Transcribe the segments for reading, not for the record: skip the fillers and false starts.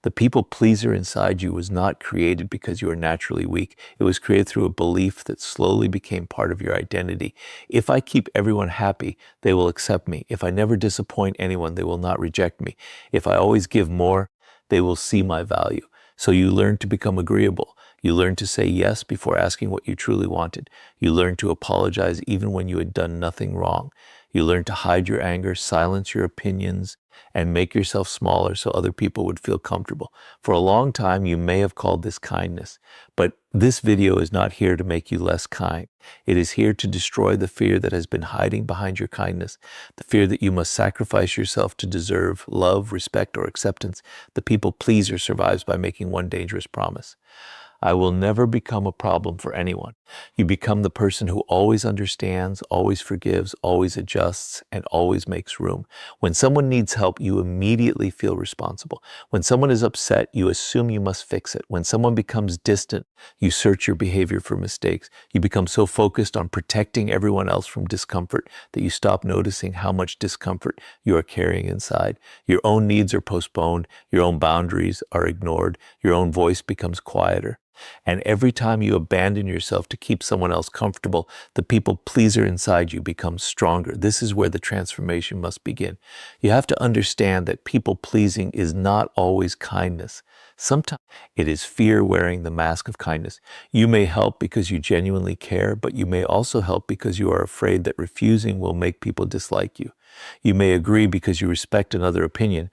The people pleaser inside you was not created because you are naturally weak. It was created through a belief that slowly became part of your identity. If I keep everyone happy, they will accept me. If I never disappoint anyone, they will not reject me. If I always give more, they will see my value. So you learn to become agreeable. You learn to say yes before asking what you truly wanted. You learn to apologize even when you had done nothing wrong. You learn to hide your anger, silence your opinions, and make yourself smaller so other people would feel comfortable. For a long time, you may have called this kindness, but this video is not here to make you less kind. It is here to destroy the fear that has been hiding behind your kindness, the fear that you must sacrifice yourself to deserve love, respect, or acceptance. The people pleaser survives by making one dangerous promise. I will never become a problem for anyone. You become the person who always understands, always forgives, always adjusts, and always makes room. When someone needs help, you immediately feel responsible. When someone is upset, you assume you must fix it. When someone becomes distant, you search your behavior for mistakes. You become so focused on protecting everyone else from discomfort that you stop noticing how much discomfort you are carrying inside. Your own needs are postponed. Your own boundaries are ignored. Your own voice becomes quieter. And every time you abandon yourself to keep someone else comfortable, the people pleaser inside you becomes stronger. This is where the transformation must begin. You have to understand that people pleasing is not always kindness. Sometimes it is fear wearing the mask of kindness. You may help because you genuinely care, but you may also help because you are afraid that refusing will make people dislike you. You may agree because you respect another opinion,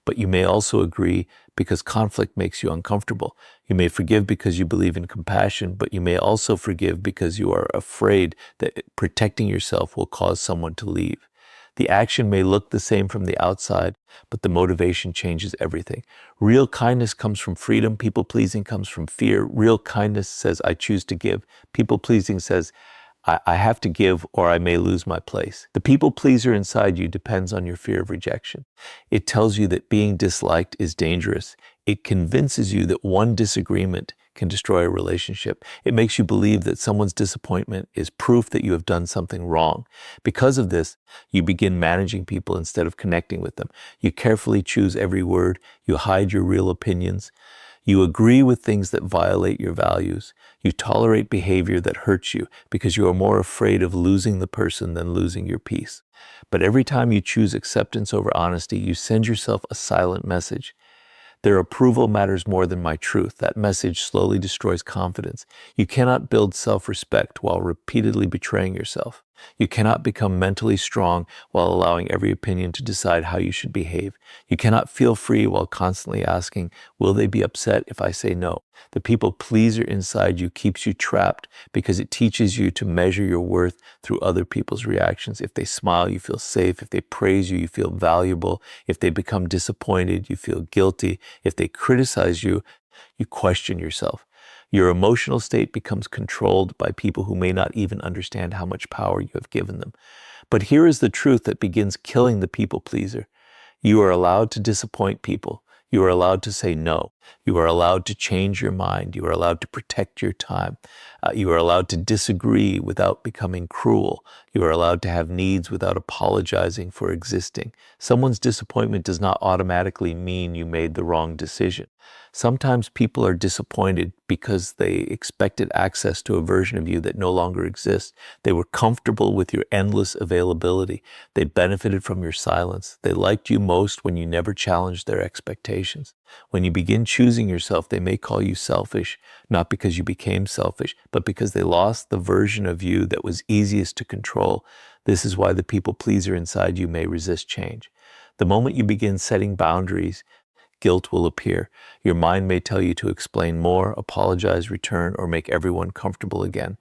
but you may also agree because conflict makes you uncomfortable. You may forgive because you believe in compassion, but you may also forgive because you are afraid that protecting yourself will cause someone to leave. The action may look the same from the outside, but the motivation changes everything. Real kindness comes from freedom. People-pleasing comes from fear. Real kindness says, I choose to give. People-pleasing says, I have to give or I may lose my place. The people pleaser inside you depends on your fear of rejection. It tells you that being disliked is dangerous. It convinces you that one disagreement can destroy a relationship. It makes you believe that someone's disappointment is proof that you have done something wrong. Because of this, you begin managing people instead of connecting with them. You carefully choose every word. You hide your real opinions. You agree with things that violate your values. You tolerate behavior that hurts you because you are more afraid of losing the person than losing your peace. But every time you choose acceptance over honesty, you send yourself a silent message. Their approval matters more than my truth. That message slowly destroys confidence. You cannot build self-respect while repeatedly betraying yourself. You cannot become mentally strong while allowing every opinion to decide how you should behave. You cannot feel free while constantly asking, will they be upset if I say no? The people pleaser inside you keeps you trapped because it teaches you to measure your worth through other people's reactions. If they smile, you feel safe. If they praise you, you feel valuable. If they become disappointed, you feel guilty. If they criticize you, you question yourself. Your emotional state becomes controlled by people who may not even understand how much power you have given them. But here is the truth that begins killing the people pleaser. You are allowed to disappoint people. You are allowed to say no. You are allowed to change your mind. You are allowed to protect your time. You are allowed to disagree without becoming cruel. You are allowed to have needs without apologizing for existing. Someone's disappointment does not automatically mean you made the wrong decision. Sometimes people are disappointed because they expected access to a version of you that no longer exists. They were comfortable with your endless availability. They benefited from your silence. They liked you most when you never challenged their expectations. When you begin choosing yourself, they may call you selfish, not because you became selfish, but because they lost the version of you that was easiest to control. This is why the people pleaser inside you may resist change. The moment you begin setting boundaries, guilt will appear. Your mind may tell you to explain more, apologize, return, or make everyone comfortable again.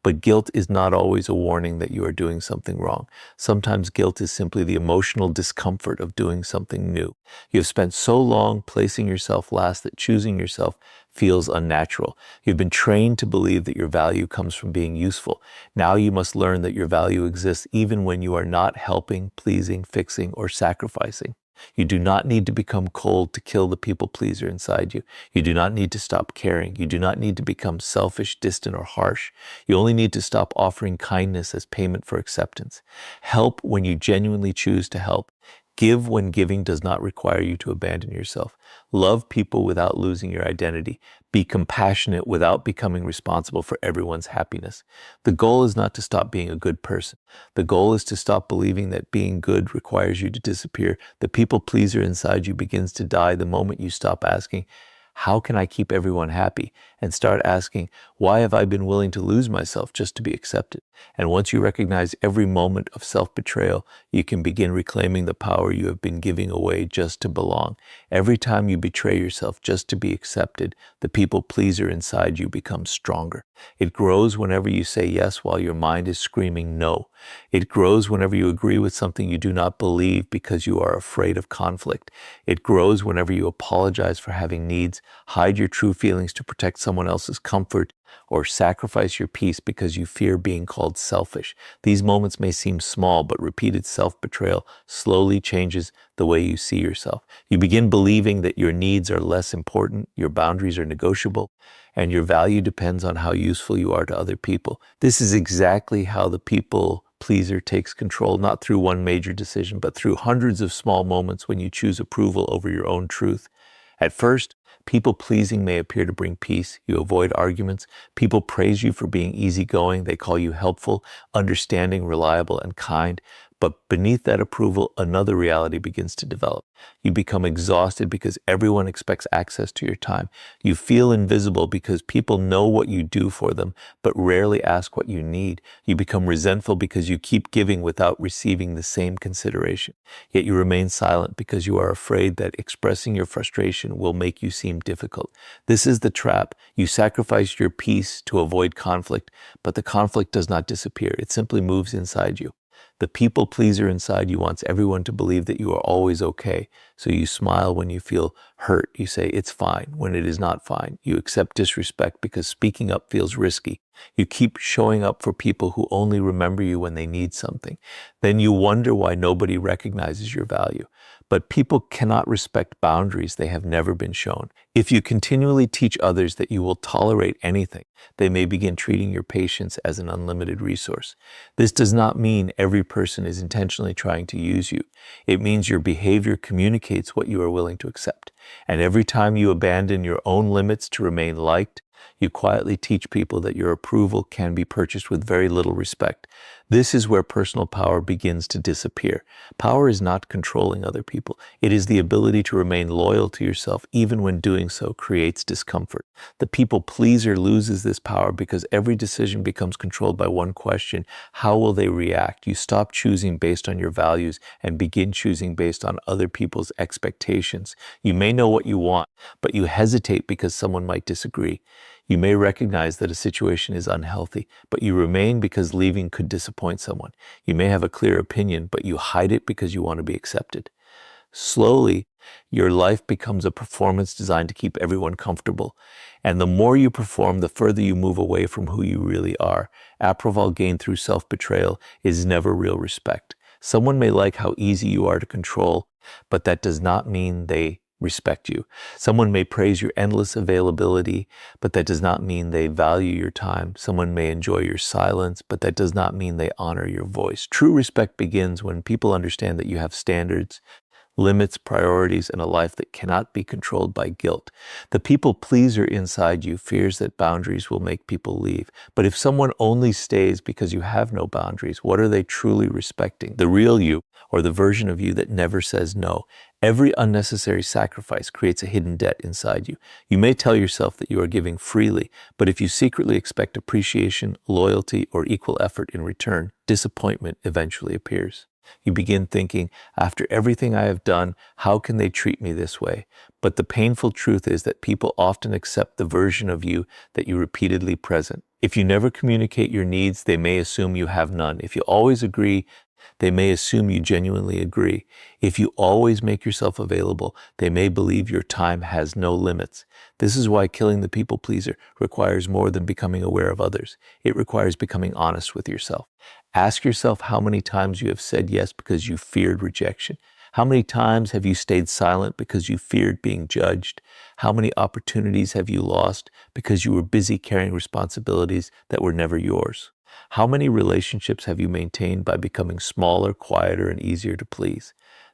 But guilt is not always a warning that you are doing something wrong. Sometimes guilt is simply the emotional discomfort of doing something new. You have spent so long placing yourself last that choosing yourself feels unnatural. You've been trained to believe that your value comes from being useful. Now you must learn that your value exists even when you are not helping, pleasing, fixing, or sacrificing. You do not need to become cold to kill the people pleaser inside you. You do not need to stop caring. You do not need to become selfish, distant, or harsh. You only need to stop offering kindness as payment for acceptance. Help when you genuinely choose to help. Give when giving does not require you to abandon yourself. Love people without losing your identity. Be compassionate without becoming responsible for everyone's happiness. The goal is not to stop being a good person. The goal is to stop believing that being good requires you to disappear. The people pleaser inside you begins to die the moment you stop asking, how can I keep everyone happy? And start asking, why have I been willing to lose myself just to be accepted? And once you recognize every moment of self-betrayal, you can begin reclaiming the power you have been giving away just to belong. Every time you betray yourself just to be accepted, the people pleaser inside you becomes stronger. It grows whenever you say yes while your mind is screaming no. It grows whenever you agree with something you do not believe because you are afraid of conflict. It grows whenever you apologize for having needs, hide your true feelings to protect someone else's comfort, or sacrifice your peace because you fear being called selfish. These moments may seem small, but repeated self-betrayal slowly changes the way you see yourself. You begin believing that your needs are less important, your boundaries are negotiable, and your value depends on how useful you are to other people. This is exactly how the people pleaser takes control, not through one major decision, but through hundreds of small moments when you choose approval over your own truth. At first, people pleasing may appear to bring peace. You avoid arguments. People praise you for being easygoing. They call you helpful, understanding, reliable, and kind. But beneath that approval, another reality begins to develop. You become exhausted because everyone expects access to your time. You feel invisible because people know what you do for them, but rarely ask what you need. You become resentful because you keep giving without receiving the same consideration. Yet you remain silent because you are afraid that expressing your frustration will make you seem difficult. This is the trap. You sacrifice your peace to avoid conflict, but the conflict does not disappear. It simply moves inside you. The people pleaser inside you wants everyone to believe that you are always okay. So you smile when you feel hurt. You say it's fine when it is not fine. You accept disrespect because speaking up feels risky. You keep showing up for people who only remember you when they need something. Then you wonder why nobody recognizes your value. But people cannot respect boundaries they have never been shown. If you continually teach others that you will tolerate anything, they may begin treating your patience as an unlimited resource. This does not mean every person is intentionally trying to use you. It means your behavior communicates what you are willing to accept. And every time you abandon your own limits to remain liked, you quietly teach people that your approval can be purchased with very little respect. This is where personal power begins to disappear. Power is not controlling other people. It is the ability to remain loyal to yourself even when doing so creates discomfort. The people pleaser loses this power because every decision becomes controlled by one question: how will they react? You stop choosing based on your values and begin choosing based on other people's expectations. You may know what you want, but you hesitate because someone might disagree. You may recognize that a situation is unhealthy, but you remain because leaving could disappoint someone. You may have a clear opinion, but you hide it because you want to be accepted. Slowly, your life becomes a performance designed to keep everyone comfortable. And the more you perform, the further you move away from who you really are. Approval gained through self-betrayal is never real respect. Someone may like how easy you are to control, but that does not mean they respect you. Someone may praise your endless availability, but that does not mean they value your time. Someone may enjoy your silence, but that does not mean they honor your voice. True respect begins when people understand that you have standards, limits, priorities, and a life that cannot be controlled by guilt. The people pleaser inside you fears that boundaries will make people leave. But if someone only stays because you have no boundaries, what are they truly respecting? The real you, or the version of you that never says no? Every unnecessary sacrifice creates a hidden debt inside you. You may tell yourself that you are giving freely, but if you secretly expect appreciation, loyalty, or equal effort in return, disappointment eventually appears. You begin thinking, after everything I have done, how can they treat me this way? But the painful truth is that people often accept the version of you that you repeatedly present. If you never communicate your needs, they may assume you have none. If you always agree, they may assume you genuinely agree. If you always make yourself available, they may believe your time has no limits. This is why killing the people pleaser requires more than becoming aware of others. It requires becoming honest with yourself. Ask yourself how many times you have said yes because you feared rejection. How many times have you stayed silent because you feared being judged? How many opportunities have you lost because you were busy carrying responsibilities that were never yours? How many relationships have you maintained by becoming smaller, quieter, and easier to please?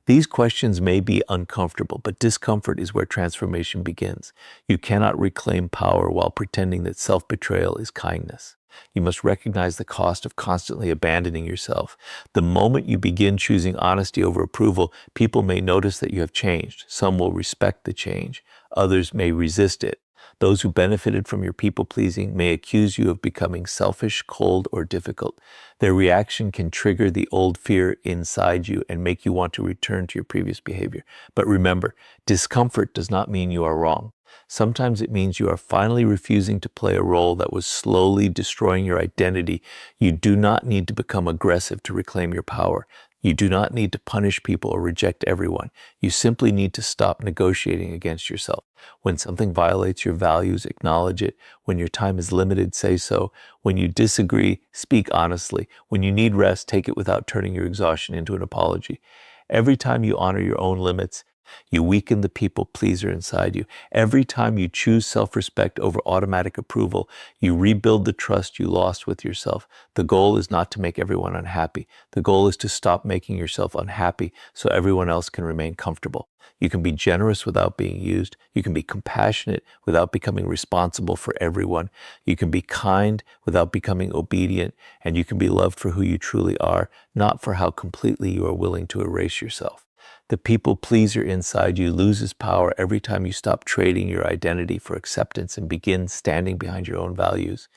These questions may be uncomfortable, but discomfort is where transformation begins. You cannot reclaim power while pretending that self-betrayal is kindness. You must recognize the cost of constantly abandoning yourself. The moment you begin choosing honesty over approval, people may notice that you have changed. Some will respect the change. Others may resist it. Those who benefited from your people-pleasing may accuse you of becoming selfish, cold, or difficult. Their reaction can trigger the old fear inside you and make you want to return to your previous behavior. But remember, discomfort does not mean you are wrong. Sometimes it means you are finally refusing to play a role that was slowly destroying your identity. You do not need to become aggressive to reclaim your power. You do not need to punish people or reject everyone. You simply need to stop negotiating against yourself. When something violates your values, acknowledge it. When your time is limited, say so. When you disagree, speak honestly. When you need rest, take it without turning your exhaustion into an apology. Every time you honor your own limits, you weaken the people pleaser inside you. Every time you choose self-respect over automatic approval, you rebuild the trust you lost with yourself. The goal is not to make everyone unhappy. The goal is to stop making yourself unhappy so everyone else can remain comfortable. You can be generous without being used. You can be compassionate without becoming responsible for everyone. You can be kind without becoming obedient. And you can be loved for who you truly are, not for how completely you are willing to erase yourself. The people pleaser inside you loses power every time you stop trading your identity for acceptance and begin standing behind your own values.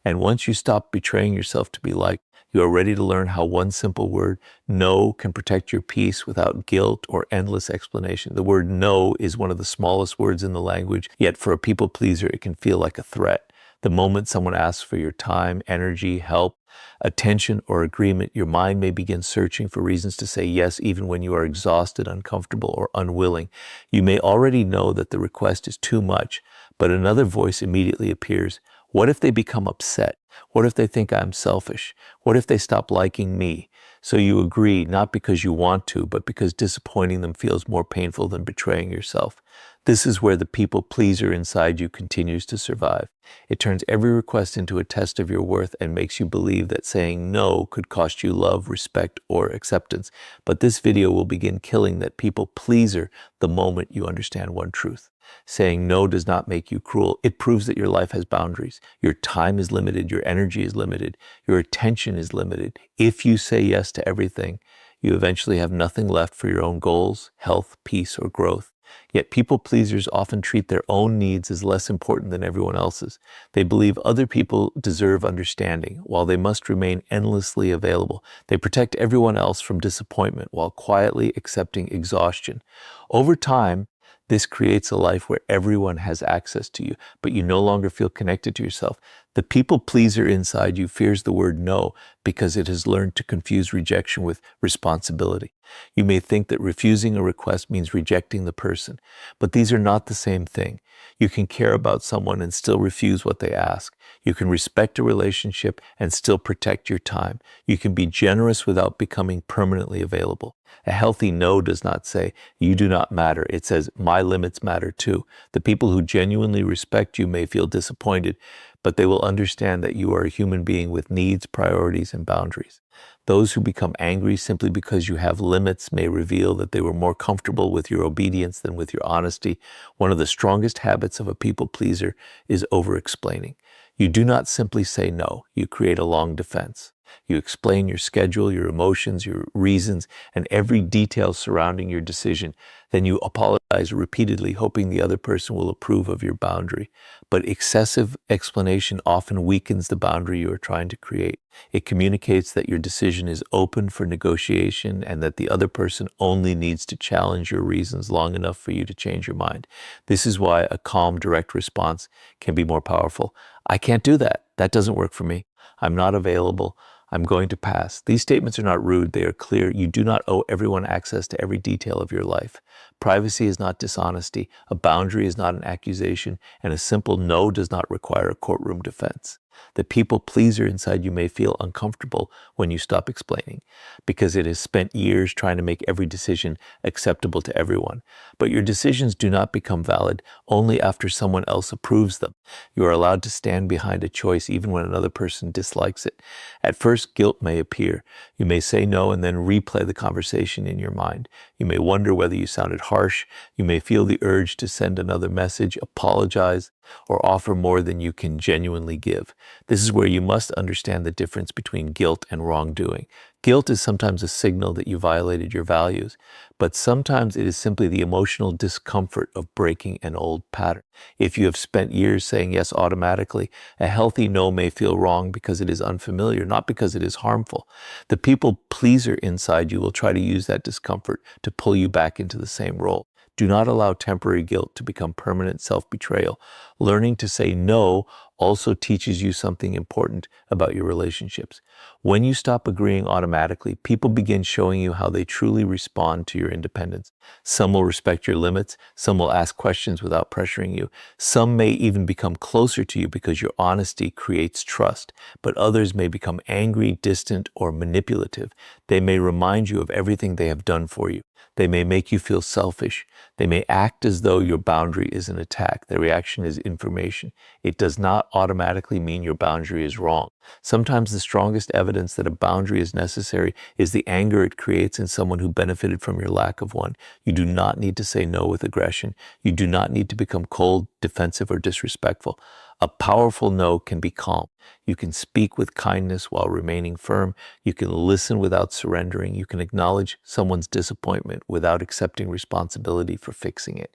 And once you stop betraying yourself to be liked, you are ready to learn how one simple word, no, can protect your peace without guilt or endless explanation. The word no is one of the smallest words in the language, yet for a people pleaser, it can feel like a threat. The moment someone asks for your time, energy, help, attention, or agreement, your mind may begin searching for reasons to say yes, even when you are exhausted, uncomfortable, or unwilling. You may already know that the request is too much, but another voice immediately appears. What if they become upset? What if they think I'm selfish? What if they stop liking me? So you agree, not because you want to, but because disappointing them feels more painful than betraying yourself. This is where the people pleaser inside you continues to survive. It turns every request into a test of your worth and makes you believe that saying no could cost you love, respect, or acceptance. But this video will begin killing that people pleaser the moment you understand one truth. Saying no does not make you cruel. It proves that your life has boundaries. Your time is limited. Your energy is limited. Your attention is limited. If you say yes to everything, you eventually have nothing left for your own goals, health, peace, or growth. Yet people pleasers often treat their own needs as less important than everyone else's. They believe other people deserve understanding, while they must remain endlessly available. They protect everyone else from disappointment while quietly accepting exhaustion. Over time, this creates a life where everyone has access to you, but you no longer feel connected to yourself. The people pleaser inside you fears the word no because it has learned to confuse rejection with responsibility. You may think that refusing a request means rejecting the person, but these are not the same thing. You can care about someone and still refuse what they ask. You can respect a relationship and still protect your time. You can be generous without becoming permanently available. A healthy no does not say, you do not matter. It says, my limits matter too. The people who genuinely respect you may feel disappointed, but they will understand that you are a human being with needs, priorities, and boundaries. Those who become angry simply because you have limits may reveal that they were more comfortable with your obedience than with your honesty. One of the strongest habits of a people pleaser is over-explaining. You do not simply say no, you create a long defense. You explain your schedule, your emotions, your reasons, and every detail surrounding your decision. Then you apologize repeatedly, hoping the other person will approve of your boundary. But excessive explanation often weakens the boundary you are trying to create. It communicates that your decision is open for negotiation and that the other person only needs to challenge your reasons long enough for you to change your mind. This is why a calm, direct response can be more powerful. I can't do that. That doesn't work for me. I'm not available. I'm going to pass. These statements are not rude. They are clear. You do not owe everyone access to every detail of your life. Privacy is not dishonesty. A boundary is not an accusation. And a simple no does not require a courtroom defense. The people pleaser inside you may feel uncomfortable when you stop explaining, because it has spent years trying to make every decision acceptable to everyone. But your decisions do not become valid only after someone else approves them. You are allowed to stand behind a choice even when another person dislikes it. At first, guilt may appear. You may say no and then replay the conversation in your mind. You may wonder whether you sounded harsh. You may feel the urge to send another message, apologize, or offer more than you can genuinely give. This is where you must understand the difference between guilt and wrongdoing. Guilt is sometimes a signal that you violated your values, but sometimes it is simply the emotional discomfort of breaking an old pattern. If you have spent years saying yes automatically, a healthy no may feel wrong because it is unfamiliar, not because it is harmful. The people pleaser inside you will try to use that discomfort to pull you back into the same role. Do not allow temporary guilt to become permanent self-betrayal. Learning to say no also teaches you something important about your relationships. When you stop agreeing automatically, people begin showing you how they truly respond to your independence. Some will respect your limits, some will ask questions without pressuring you, some may even become closer to you because your honesty creates trust, but others may become angry, distant, or manipulative. They may remind you of everything they have done for you. They may make you feel selfish. They may act as though your boundary is an attack. Their reaction is information. It does not automatically mean your boundary is wrong. Sometimes the strongest evidence that a boundary is necessary is the anger it creates in someone who benefited from your lack of one. You do not need to say no with aggression. You do not need to become cold, defensive, or disrespectful. A powerful no can be calm. You can speak with kindness while remaining firm. You can listen without surrendering. You can acknowledge someone's disappointment without accepting responsibility for fixing it.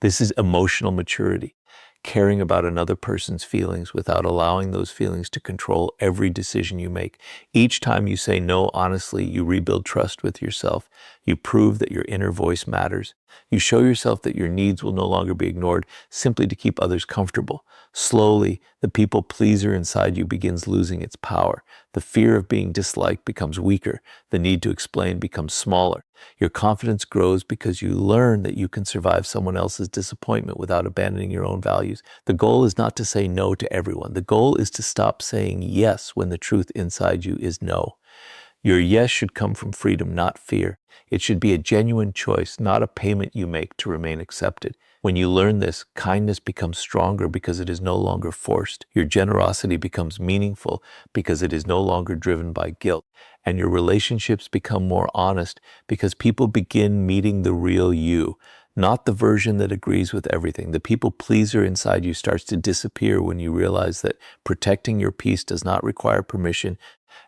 This is emotional maturity, caring about another person's feelings without allowing those feelings to control every decision you make. Each time you say no honestly, you rebuild trust with yourself. You prove that your inner voice matters. You show yourself that your needs will no longer be ignored simply to keep others comfortable. Slowly, the people pleaser inside you begins losing its power. The fear of being disliked becomes weaker. The need to explain becomes smaller. Your confidence grows because you learn that you can survive someone else's disappointment without abandoning your own values. The goal is not to say no to everyone. The goal is to stop saying yes when the truth inside you is no. Your yes should come from freedom, not fear. It should be a genuine choice, not a payment you make to remain accepted. When you learn this, kindness becomes stronger because it is no longer forced. Your generosity becomes meaningful because it is no longer driven by guilt. And your relationships become more honest because people begin meeting the real you, not the version that agrees with everything. The people pleaser inside you starts to disappear when you realize that protecting your peace does not require permission,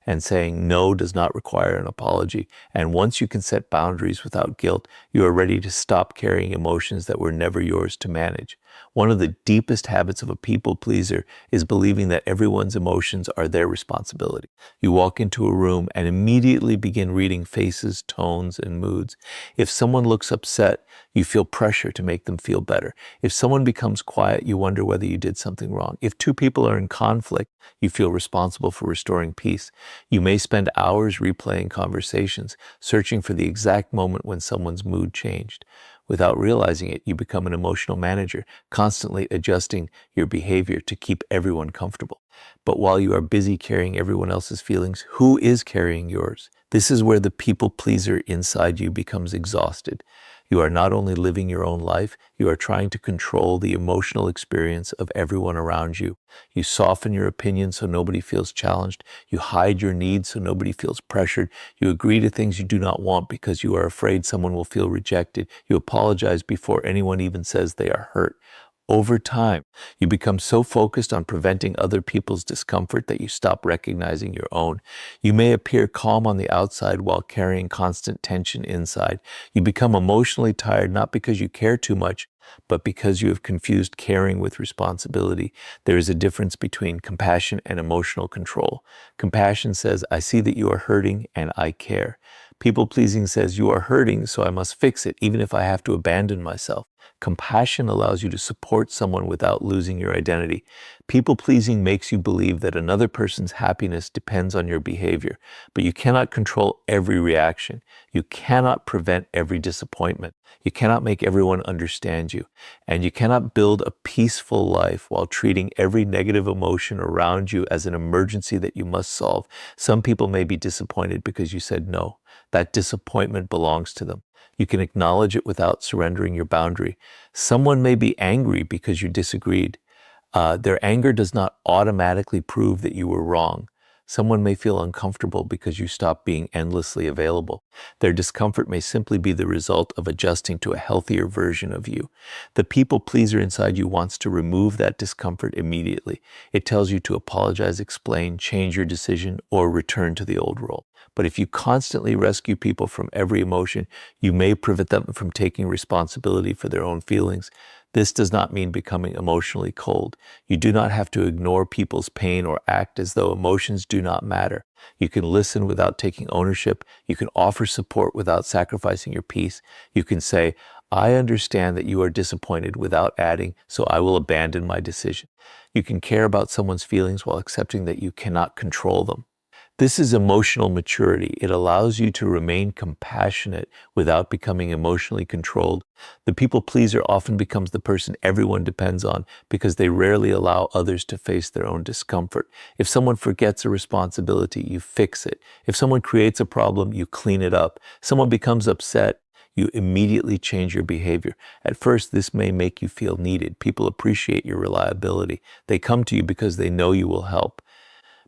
and saying no does not require an apology. And once you can set boundaries without guilt, you are ready to stop carrying emotions that were never yours to manage. One of the deepest habits of a people pleaser is believing that everyone's emotions are their responsibility. You walk into a room and immediately begin reading faces, tones, and moods. If someone looks upset, you feel pressure to make them feel better. If someone becomes quiet, you wonder whether you did something wrong. If two people are in conflict, you feel responsible for restoring peace. You may spend hours replaying conversations, searching for the exact moment when someone's mood changed. Without realizing it, you become an emotional manager, constantly adjusting your behavior to keep everyone comfortable. But while you are busy carrying everyone else's feelings, who is carrying yours? This is where the people pleaser inside you becomes exhausted. You are not only living your own life, you are trying to control the emotional experience of everyone around you. You soften your opinion so nobody feels challenged. You hide your needs so nobody feels pressured. You agree to things you do not want because you are afraid someone will feel rejected. You apologize before anyone even says they are hurt. Over time, you become so focused on preventing other people's discomfort that you stop recognizing your own. You may appear calm on the outside while carrying constant tension inside. You become emotionally tired not because you care too much, but because you have confused caring with responsibility. There is a difference between compassion and emotional control. Compassion says, I see that you are hurting and I care. People-pleasing says, you are hurting, so I must fix it, even if I have to abandon myself. Compassion allows you to support someone without losing your identity. People-pleasing makes you believe that another person's happiness depends on your behavior, but you cannot control every reaction. You cannot prevent every disappointment. You cannot make everyone understand you. And you cannot build a peaceful life while treating every negative emotion around you as an emergency that you must solve. Some people may be disappointed because you said no. That disappointment belongs to them. You can acknowledge it without surrendering your boundary. Someone may be angry because you disagreed. Their anger does not automatically prove that you were wrong. Someone may feel uncomfortable because you stopped being endlessly available. Their discomfort may simply be the result of adjusting to a healthier version of you. The people pleaser inside you wants to remove that discomfort immediately. It tells you to apologize, explain, change your decision, or return to the old role. But if you constantly rescue people from every emotion, you may prevent them from taking responsibility for their own feelings. This does not mean becoming emotionally cold. You do not have to ignore people's pain or act as though emotions do not matter. You can listen without taking ownership. You can offer support without sacrificing your peace. You can say, I understand that you are disappointed without adding, so I will abandon my decision. You can care about someone's feelings while accepting that you cannot control them. This is emotional maturity. It allows you to remain compassionate without becoming emotionally controlled. The people pleaser often becomes the person everyone depends on because they rarely allow others to face their own discomfort. If someone forgets a responsibility, you fix it. If someone creates a problem, you clean it up. Someone becomes upset, you immediately change your behavior. At first, this may make you feel needed. People appreciate your reliability. They come to you because they know you will help.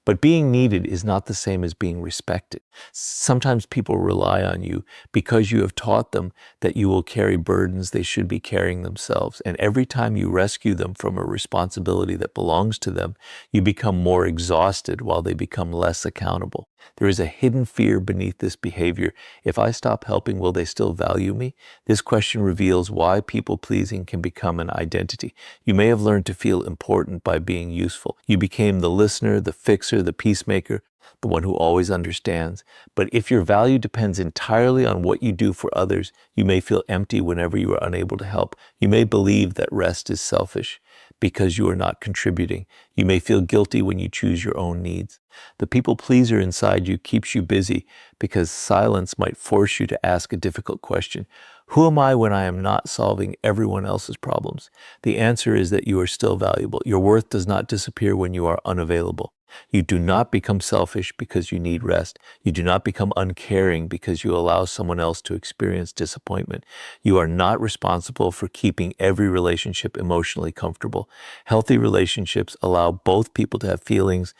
But being needed is not the same as being respected. Sometimes people rely on you because you have taught them that you will carry burdens they should be carrying themselves. And every time you rescue them from a responsibility that belongs to them, you become more exhausted while they become less accountable. There is a hidden fear beneath this behavior. If I stop helping, will they still value me? This question reveals why people-pleasing can become an identity. You may have learned to feel important by being useful. You became the listener, the fixer, the peacemaker, the one who always understands. But if your value depends entirely on what you do for others, you may feel empty whenever you are unable to help. You may believe that rest is selfish because you are not contributing. You may feel guilty when you choose your own needs. The people pleaser inside you keeps you busy because silence might force you to ask a difficult question. Who am I when I am not solving everyone else's problems? The answer is that you are still valuable. Your worth does not disappear when you are unavailable. You do not become selfish because you need rest. You do not become uncaring because you allow someone else to experience disappointment. You are not responsible for keeping every relationship emotionally comfortable. Healthy relationships allow both people to have feelings,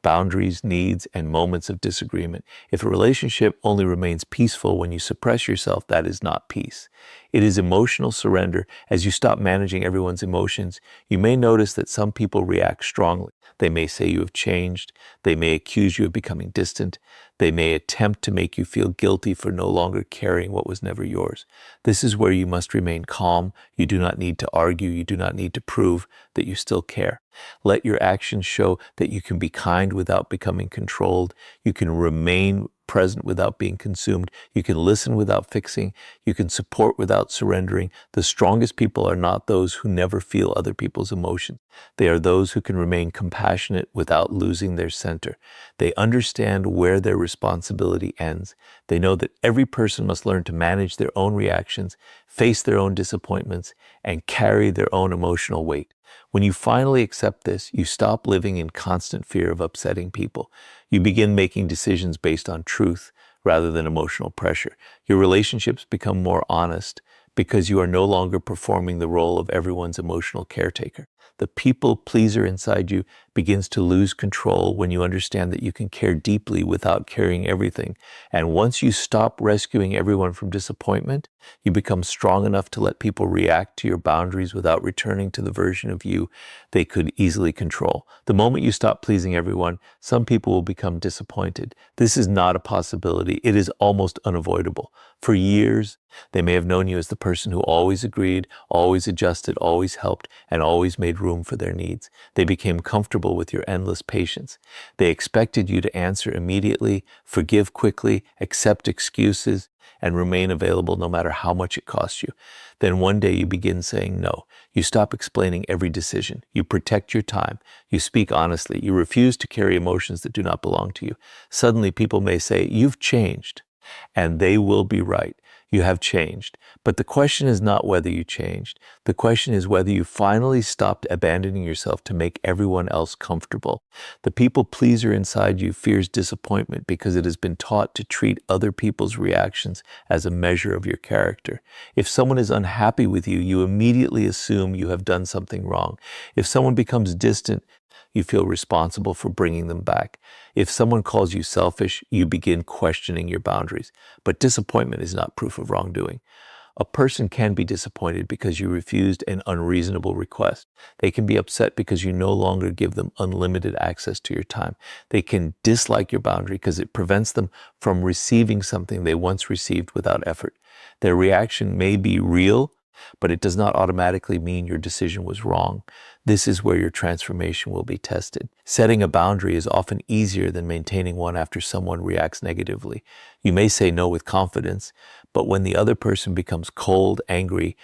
boundaries, needs, and moments of disagreement. If a relationship only remains peaceful when you suppress yourself, that is not peace. It is emotional surrender. As you stop managing everyone's emotions, you may notice that some people react strongly. They may say you have changed. They may accuse you of becoming distant. They may attempt to make you feel guilty for no longer carrying what was never yours. This is where you must remain calm. You do not need to argue. You do not need to prove that you still care. Let your actions show that you can be kind without becoming controlled. You can remain present without being consumed. You can listen without fixing. You can support without surrendering. The strongest people are not those who never feel other people's emotions. They are those who can remain compassionate without losing their center. They understand where their responsibility ends. They know that every person must learn to manage their own reactions, face their own disappointments, and carry their own emotional weight. When you finally accept this, you stop living in constant fear of upsetting people. You begin making decisions based on truth rather than emotional pressure. Your relationships become more honest because you are no longer performing the role of everyone's emotional caretaker. The people pleaser inside you begins to lose control when you understand that you can care deeply without carrying everything. And once you stop rescuing everyone from disappointment, you become strong enough to let people react to your boundaries without returning to the version of you they could easily control. The moment you stop pleasing everyone, some people will become disappointed. This is not a possibility. It is almost unavoidable. For years, they may have known you as the person who always agreed, always adjusted, always helped, and always made room for their needs. They became comfortable with your endless patience. They expected you to answer immediately, forgive quickly, accept excuses, and remain available no matter how much it costs you. Then one day you begin saying no. You stop explaining every decision. You protect your time. You speak honestly. You refuse to carry emotions that do not belong to you. Suddenly people may say, "You've changed." And they will be right. You have changed. But the question is not whether you changed. The question is whether you finally stopped abandoning yourself to make everyone else comfortable. The people pleaser inside you fears disappointment because it has been taught to treat other people's reactions as a measure of your character. If someone is unhappy with you, you immediately assume you have done something wrong. If someone becomes distant, you feel responsible for bringing them back. If someone calls you selfish, you begin questioning your boundaries. But disappointment is not proof of wrongdoing. A person can be disappointed because you refused an unreasonable request. They can be upset because you no longer give them unlimited access to your time. They can dislike your boundary because it prevents them from receiving something they once received without effort. Their reaction may be real, but it does not automatically mean your decision was wrong. This is where your transformation will be tested. Setting a boundary is often easier than maintaining one after someone reacts negatively. You may say no with confidence, but when the other person becomes cold, angry,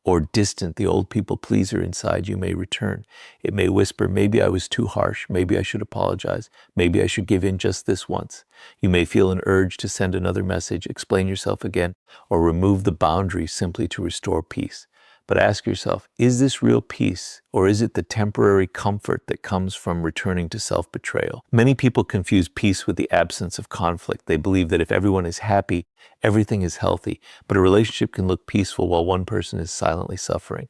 or distant, the old people pleaser inside you may return. It may whisper, maybe I was too harsh, maybe I should apologize, maybe I should give in just this once. You may feel an urge to send another message, explain yourself again, or remove the boundary simply to restore peace. But ask yourself, is this real peace, or is it the temporary comfort that comes from returning to self-betrayal? Many people confuse peace with the absence of conflict. They believe that if everyone is happy, everything is healthy, but a relationship can look peaceful while one person is silently suffering.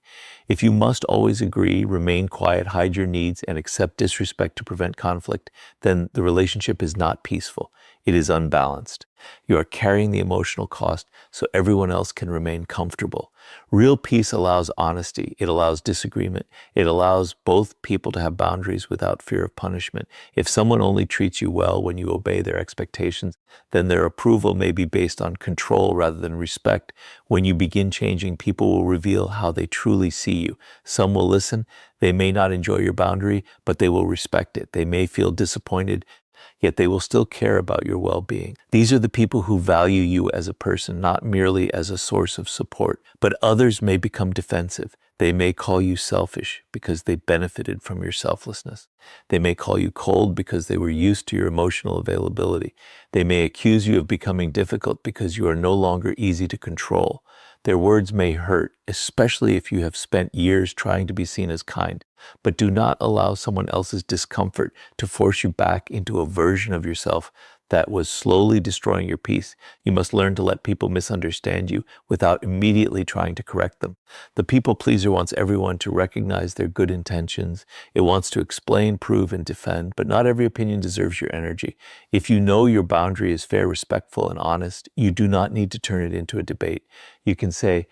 If you must always agree, remain quiet, hide your needs, and accept disrespect to prevent conflict, then the relationship is not peaceful. It is unbalanced. You are carrying the emotional cost so everyone else can remain comfortable. Real peace allows honesty. It allows disagreement. It allows both people to have boundaries without fear of punishment. If someone only treats you well when you obey their expectations, then their approval may be based on control rather than respect. When you begin changing, people will reveal how they truly see you. Some will listen. They may not enjoy your boundary, but they will respect it. They may feel disappointed, yet they will still care about your well-being. These are the people who value you as a person, not merely as a source of support. But others may become defensive. They may call you selfish because they benefited from your selflessness. They may call you cold because they were used to your emotional availability. They may accuse you of becoming difficult because you are no longer easy to control. Their words may hurt, especially if you have spent years trying to be seen as kind. But do not allow someone else's discomfort to force you back into a version of yourself that was slowly destroying your peace. You must learn to let people misunderstand you without immediately trying to correct them. The people pleaser wants everyone to recognize their good intentions. It wants to explain, prove, and defend, but not every opinion deserves your energy. If you know your boundary is fair, respectful, and honest, you do not need to turn it into a debate. You can say,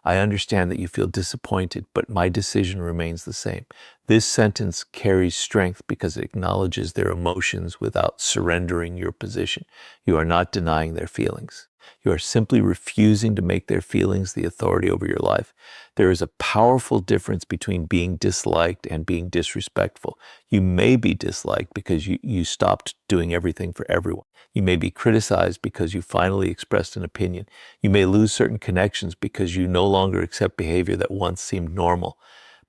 I understand that you feel disappointed, but my decision remains the same. This sentence carries strength because it acknowledges their emotions without surrendering your position. You are not denying their feelings. You are simply refusing to make their feelings the authority over your life. There is a powerful difference between being disliked and being disrespectful. You may be disliked because you stopped doing everything for everyone. You may be criticized because you finally expressed an opinion. You may lose certain connections because you no longer accept behavior that once seemed normal.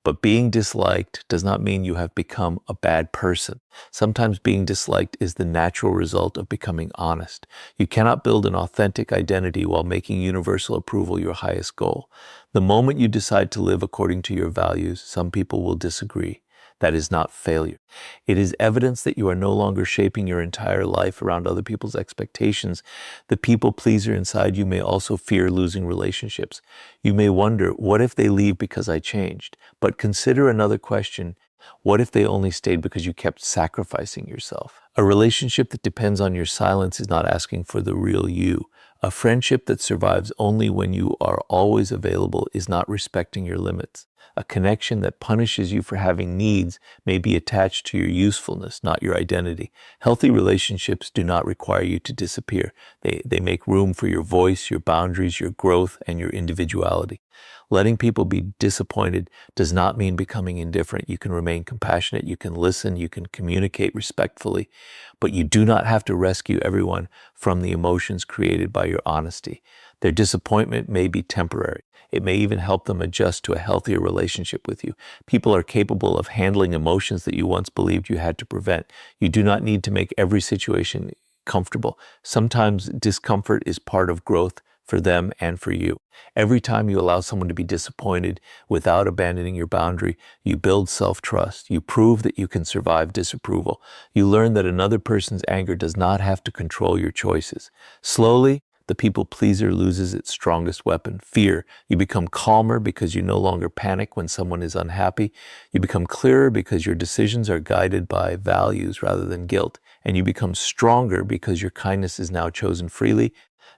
But being disliked does not mean you have become a bad person. Sometimes being disliked is the natural result of becoming honest. You cannot build an authentic identity while making universal approval your highest goal. The moment you decide to live according to your values, some people will disagree. That is not failure. It is evidence that you are no longer shaping your entire life around other people's expectations. The people pleaser inside you may also fear losing relationships. You may wonder, what if they leave because I changed? But consider another question. What if they only stayed because you kept sacrificing yourself? A relationship that depends on your silence is not asking for the real you. A friendship that survives only when you are always available is not respecting your limits. A connection that punishes you for having needs may be attached to your usefulness, not your identity. Healthy relationships do not require you to disappear. They make room for your voice, your boundaries, your growth, and your individuality. Letting people be disappointed does not mean becoming indifferent. You can remain compassionate, you can listen, you can communicate respectfully, but you do not have to rescue everyone from the emotions created by your honesty. Their disappointment may be temporary. It may even help them adjust to a healthier relationship with you. People are capable of handling emotions that you once believed you had to prevent. You do not need to make every situation comfortable. Sometimes discomfort is part of growth for them and for you. Every time you allow someone to be disappointed without abandoning your boundary, you build self-trust. You prove that you can survive disapproval. You learn that another person's anger does not have to control your choices. Slowly, the people pleaser loses its strongest weapon, fear. You become calmer because you no longer panic when someone is unhappy. You become clearer because your decisions are guided by values rather than guilt. And you become stronger because your kindness is now chosen freely,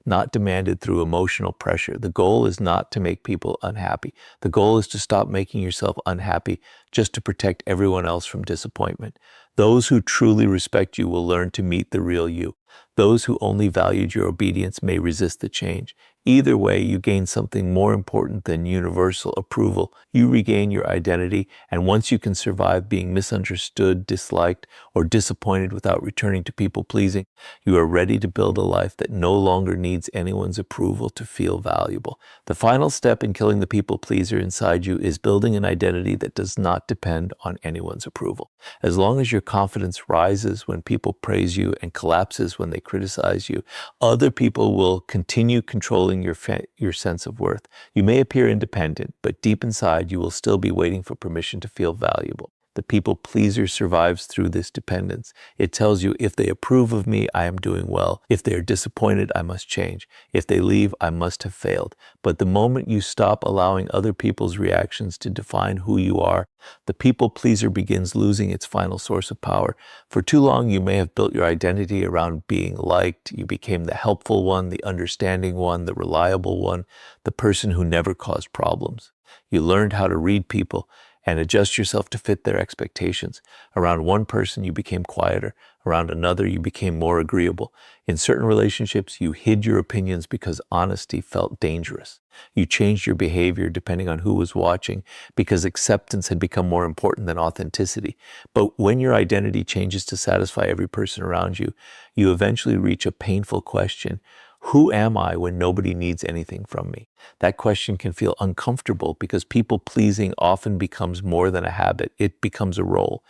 not demanded through emotional pressure. The goal is not to make people unhappy. The goal is to stop making yourself unhappy just to protect everyone else from disappointment. Those who truly respect you will learn to meet the real you. Those who only valued your obedience may resist the change. Either way, you gain something more important than universal approval. You regain your identity, and once you can survive being misunderstood, disliked, or disappointed without returning to people-pleasing, you are ready to build a life that no longer needs anyone's approval to feel valuable. The final step in killing the people-pleaser inside you is building an identity that does not depend on anyone's approval. As long as your confidence rises when people praise you and collapses when they criticize you, other people will continue controlling your sense of worth. You may appear independent, but deep inside you will still be waiting for permission to feel valuable. The people pleaser survives through this dependence. It tells you, if they approve of me, I am doing well. If they are disappointed, I must change. If they leave, I must have failed. But the moment you stop allowing other people's reactions to define who you are, the people pleaser begins losing its final source of power. For too long, you may have built your identity around being liked. You became the helpful one, the understanding one, the reliable one, the person who never caused problems. You learned how to read people and adjust yourself to fit their expectations. Around one person, you became quieter. Around another, you became more agreeable. In certain relationships, you hid your opinions because honesty felt dangerous. You changed your behavior depending on who was watching because acceptance had become more important than authenticity. But when your identity changes to satisfy every person around you, you eventually reach a painful question. Who am I when nobody needs anything from me? That question can feel uncomfortable because people-pleasing often becomes more than a habit. It becomes a role.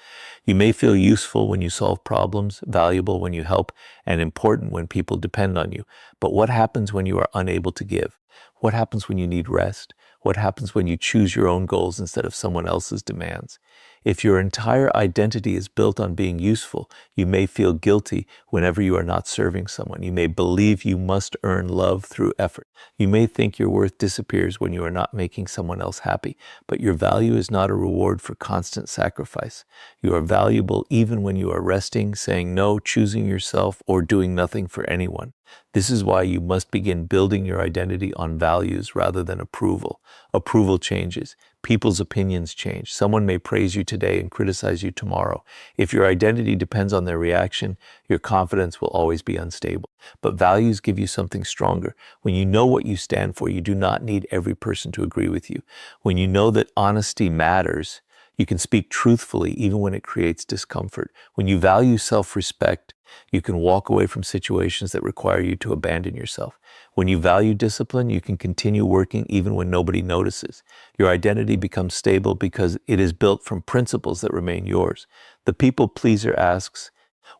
You may feel useful when you solve problems, valuable when you help, and important when people depend on you. But what happens when you are unable to give? What happens when you need rest? What happens when you choose your own goals instead of someone else's demands? If your entire identity is built on being useful, you may feel guilty whenever you are not serving someone. You may believe you must earn love through effort. You may think your worth disappears when you are not making someone else happy, but your value is not a reward for constant sacrifice. You are valuable even when you are resting, saying no, choosing yourself, or doing nothing for anyone. This is why you must begin building your identity on values rather than approval. Approval changes. People's opinions change. Someone may praise you today and criticize you tomorrow. If your identity depends on their reaction, your confidence will always be unstable. But values give you something stronger. When you know what you stand for, you do not need every person to agree with you. When you know that honesty matters, you can speak truthfully even when it creates discomfort. When you value self-respect, you can walk away from situations that require you to abandon yourself. When you value discipline, you can continue working even when nobody notices. Your identity becomes stable because it is built from principles that remain yours. The people pleaser asks,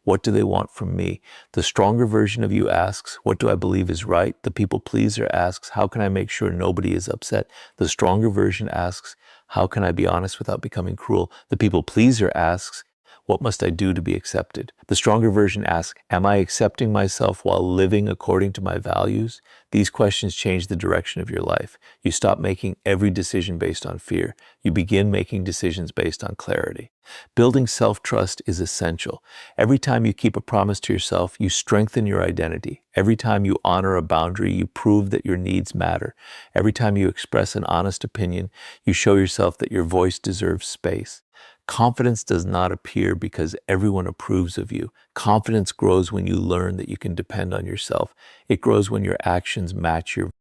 what do they want from me? The stronger version of you asks, what do I believe is right? The people pleaser asks, how can I make sure nobody is upset? The stronger version asks, how can I be honest without becoming cruel? The people pleaser asks, what must I do to be accepted? The stronger version asks, am I accepting myself while living according to my values? These questions change the direction of your life. You stop making every decision based on fear. You begin making decisions based on clarity. Building self-trust is essential. Every time you keep a promise to yourself, you strengthen your identity. Every time you honor a boundary, you prove that your needs matter. Every time you express an honest opinion, you show yourself that your voice deserves space. Confidence does not appear because everyone approves of you. Confidence grows when you learn that you can depend on yourself. It grows when your actions match your